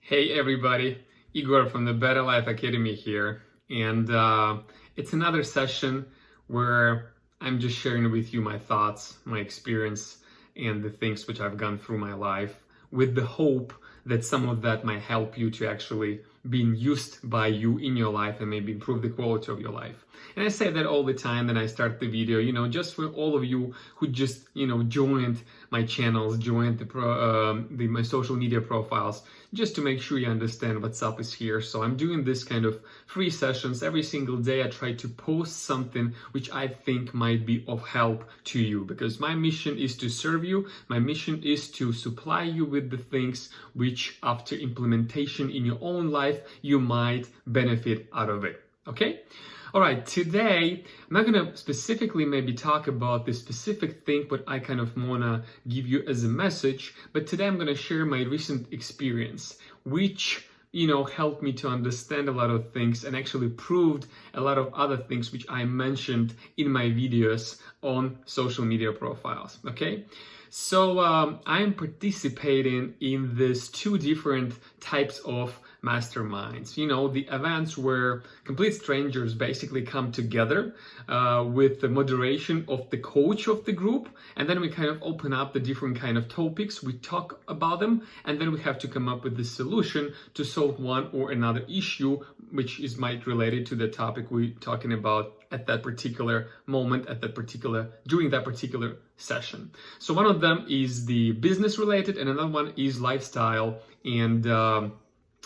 Hey everybody, Igor from the Better Life Academy here, and it's another session where I'm just sharing with you my thoughts, my experience, and the things which I've gone through my life with the hope that some of that might help you to actually being used by you in your life and maybe improve the quality of your life. And I say that all the time when I start the video, just for all of you who just, joined my channels, joined my social media profiles, just to make sure you understand what's up is here. So I'm doing this kind of free sessions every single day. I try to post something which I think might be of help to you, because my mission is to serve you. My mission is to supply you with the things which after implementation in your own life, you might benefit out of it. Okay? All right, today, I'm not going to specifically maybe talk about the specific thing, but I kind of want to give you as a message. But today I'm going to share my recent experience, which, helped me to understand a lot of things and actually proved a lot of other things which I mentioned in my videos on social media profiles. Okay? So I'm participating in these two different types of masterminds, the events where complete strangers basically come together with the moderation of the coach of the group, and then we kind of open up the different kind of topics, we talk about them, and then we have to come up with the solution to solve one or another issue which is might related to the topic we're talking about at that particular moment, during that particular session. So one of them is the business related, and another one is lifestyle and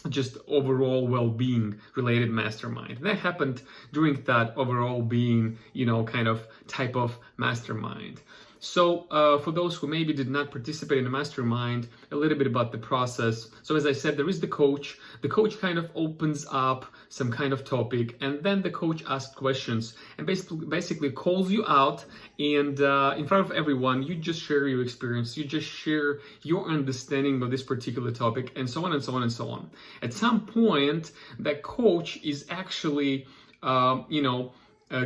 just overall well-being related mastermind. And that happened during that overall being, kind of type of mastermind. So for those who maybe did not participate in the mastermind, a little bit about the process. So as I said, there is the coach. The coach kind of opens up some kind of topic, and then the coach asks questions and basically calls you out, and in front of everyone, you just share your experience, you just share your understanding of this particular topic, and so on and so on and so on. At some point, that coach is actually,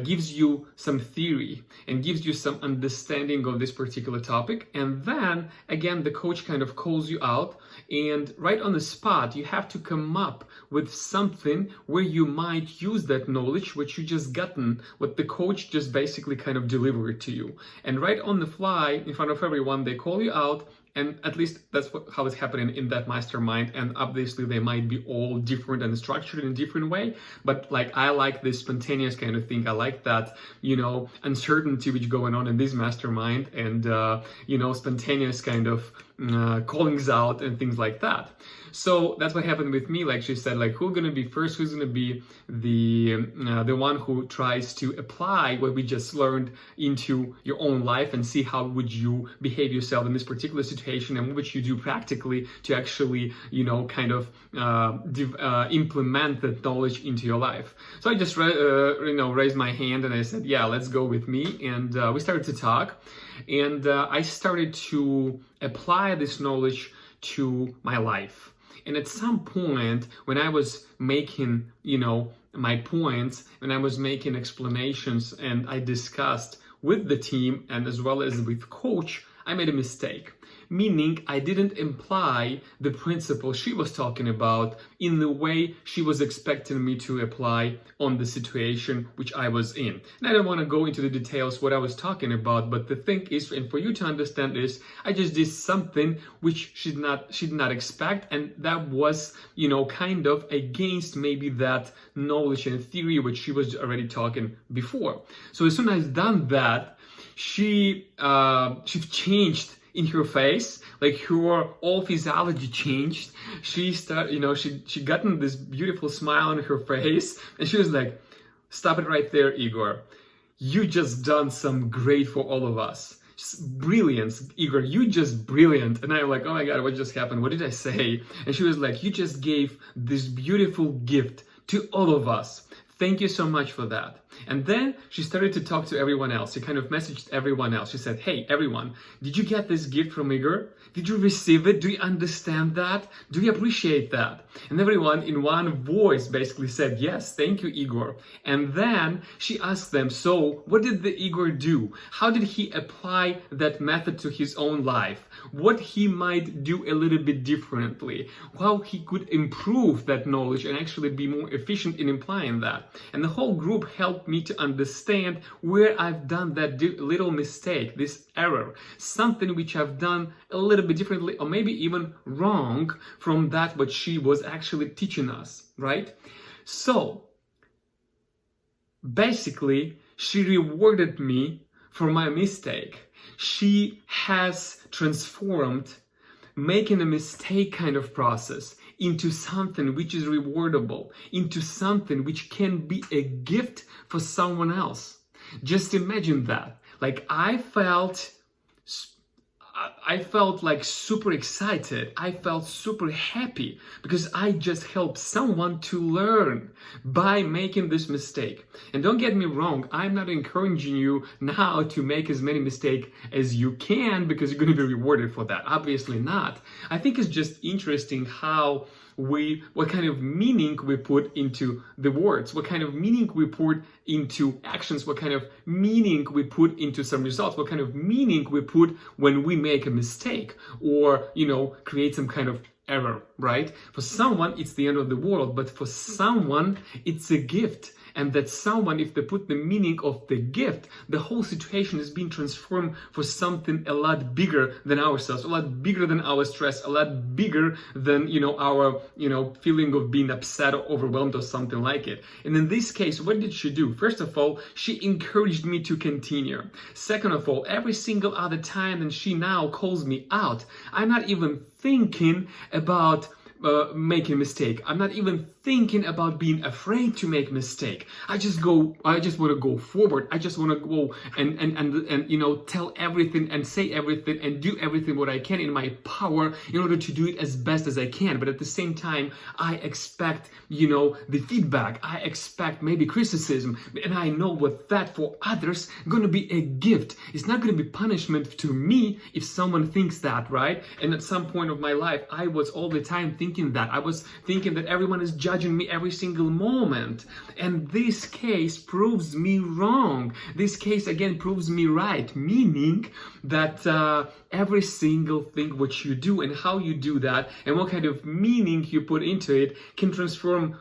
gives you some theory and gives you some understanding of this particular topic. And then again, the coach kind of calls you out, and right on the spot, you have to come up with something where you might use that knowledge, which you just gotten, what the coach just basically kind of delivered to you. And right on the fly, in front of everyone, they call you out. And at least that's how it's happening in that mastermind. And obviously they might be all different and structured in a different way. But I like this spontaneous kind of thing. I like that, uncertainty which going on in this mastermind, and, spontaneous kind of callings out and things like that. So that's what happened with me. Like she said, who's going to be first? Who's going to be the one who tries to apply what we just learned into your own life and see how would you behave yourself in this particular situation, and what you do practically to actually, implement that knowledge into your life. So I just, raised my hand and I said, yeah, let's go with me. And we started to talk, and I started to apply this knowledge to my life. And at some point, when I was making, my points, and I was making explanations, and I discussed with the team and as well as with coach, I made a mistake. Meaning I didn't imply the principle she was talking about in the way she was expecting me to apply on the situation which I was in. And I don't want to go into the details what I was talking about, but the thing is, and for you to understand this, I just did something which she did not expect, and that was, kind of against maybe that knowledge and theory which she was already talking before. So as soon as I've done that, she changed in her face, her all physiology changed. She started, she gotten this beautiful smile on her face, and she was like, "Stop it right there, Igor. You just done some great for all of us. Brilliant, Igor, you just brilliant." And I'm like, "Oh my God, what just happened? What did I say?" And she was like, "You just gave this beautiful gift to all of us. Thank you so much for that. And then she started to talk to everyone else. She kind of messaged everyone else. She said, hey, everyone, did you get this gift from Igor? Did you receive it? Do you understand that? Do you appreciate that? And everyone in one voice basically said, yes, thank you, Igor. And then she asked them, so what did the Igor do? How did he apply that method to his own life? What he might do a little bit differently? How he could improve that knowledge and actually be more efficient in applying that? And the whole group helped me to understand where I've done that little mistake, this error, something which I've done a little bit differently or maybe even wrong from that what she was actually teaching us, right? So basically, she rewarded me for my mistake. She has transformed making a mistake kind of process into something which is rewardable, into something which can be a gift for someone else. Just imagine that. Like I felt like super excited. I felt super happy because I just helped someone to learn by making this mistake. And don't get me wrong, I'm not encouraging you now to make as many mistakes as you can because you're going to be rewarded for that. Obviously not. I think it's just interesting how what kind of meaning we put into the words, what kind of meaning we put into actions, what kind of meaning we put into some results, what kind of meaning we put when we make a mistake or, create some kind of error, right? For someone, it's the end of the world, but for someone, it's a gift. And that someone, if they put the meaning of the gift, the whole situation is being transformed for something a lot bigger than ourselves, a lot bigger than our stress, a lot bigger than, our, feeling of being upset or overwhelmed or something like it. And in this case, what did she do? First of all, she encouraged me to continue. Second of all, every single other time that she now calls me out, I'm not even thinking about making a mistake. I'm not even thinking about being afraid to make a mistake. I just want to go forward. I just want to go and tell everything and say everything and do everything what I can in my power in order to do it as best as I can. But at the same time, I expect, the feedback. I expect maybe criticism. And I know what that for others going to be a gift. It's not going to be punishment to me if someone thinks that, right? And at some point of my life, I was all the time thinking that. I was thinking that everyone is judging me every single moment. And this case proves me wrong. This case again proves me right, meaning that every single thing what you do and how you do that and what kind of meaning you put into it can transform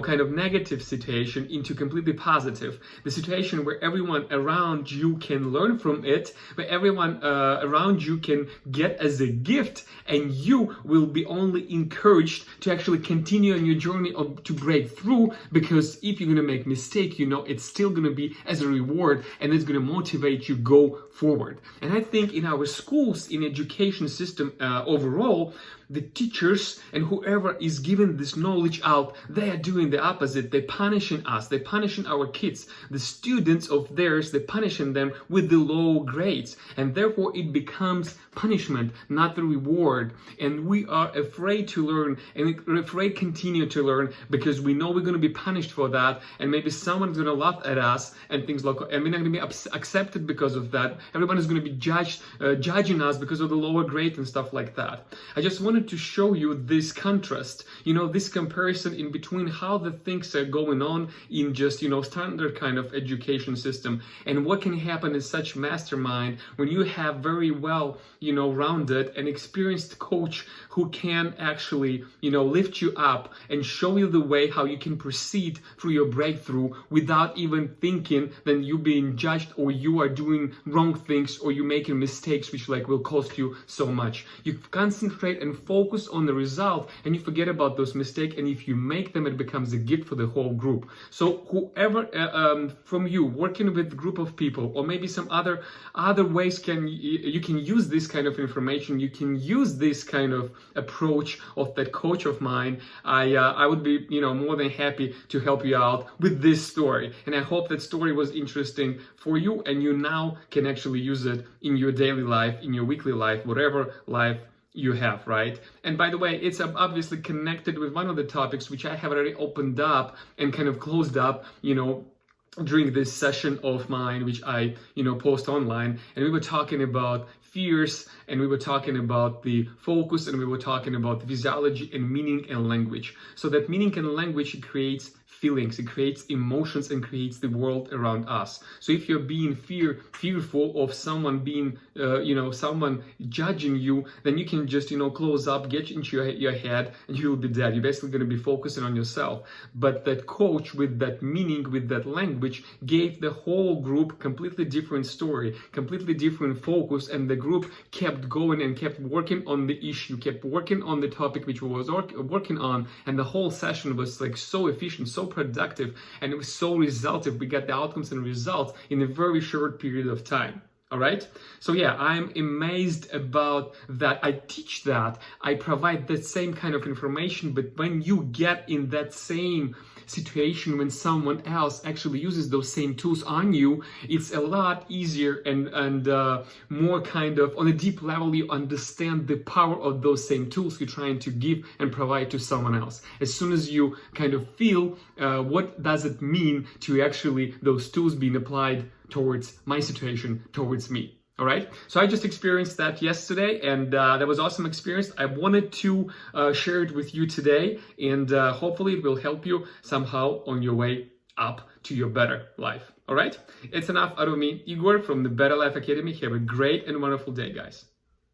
kind of negative situation into completely positive. The situation where everyone around you can learn from it, where everyone around you can get as a gift, and you will be only encouraged to actually continue on your journey to break through, because if you're going to make mistake, it's still going to be as a reward and it's going to motivate you go forward. And I think in our schools, in education system overall, the teachers and whoever is giving this knowledge out, they are doing the opposite. They're punishing us. They're punishing our kids. The students of theirs, they're punishing them with the low grades. And therefore it becomes punishment, not the reward. And we are afraid to learn and afraid continue to learn because we know we're going to be punished for that. And maybe someone's going to laugh at us and things like, and we're not going to be accepted because of that. Everyone is going to be judging us because of the lower grade and stuff like that. I just wanted to show you this contrast, this comparison in between how the things are going on in just, standard kind of education system and what can happen in such mastermind when you have very well, rounded and experienced coach who can actually, lift you up and show you the way how you can proceed through your breakthrough without even thinking that you're being judged or you are doing wrong things or you're making mistakes which will cost you so much. You concentrate and focus on the result and you forget about those mistakes, and if you make them, it becomes a gift for the whole group. So whoever from you working with a group of people or maybe some other ways you can use this kind of information, you can use this kind of approach of that coach of mine. I would be more than happy to help you out with this story, and I hope that story was interesting for you and you now can actually use it in your daily life, in your weekly life, whatever life you have, right? And by the way, it's obviously connected with one of the topics which I have already opened up and kind of closed up, during this session of mine, which I, post online. And we were talking about fears, and we were talking about the focus, and we were talking about physiology and meaning and language. So that meaning and language, it creates feelings, it creates emotions, and creates the world around us. So if you're being fearful of someone being, someone judging you, then you can just, close up, get into your head, and you will be dead. You're basically going to be focusing on yourself. But that coach with that meaning, with that language, gave the whole group completely different story, completely different focus, and the group kept going and kept working on the issue, kept working on the topic which we was working on, and the whole session was like so efficient, so productive, and it was so resultive. We got the outcomes and results in a very short period of time. All right. So yeah, I'm amazed about that. I teach that. I provide that same kind of information, but when you get in that same situation, when someone else actually uses those same tools on you, it's a lot easier and more kind of on a deep level. You understand the power of those same tools you're trying to give and provide to someone else. As soon as you kind of feel what does it mean to actually those tools being applied towards my situation, towards me. All right. So I just experienced that yesterday, and that was awesome experience. I wanted to share it with you today, and hopefully it will help you somehow on your way up to your better life. All right. It's enough out of me, Igor from the Better Life Academy. Have a great and wonderful day, guys.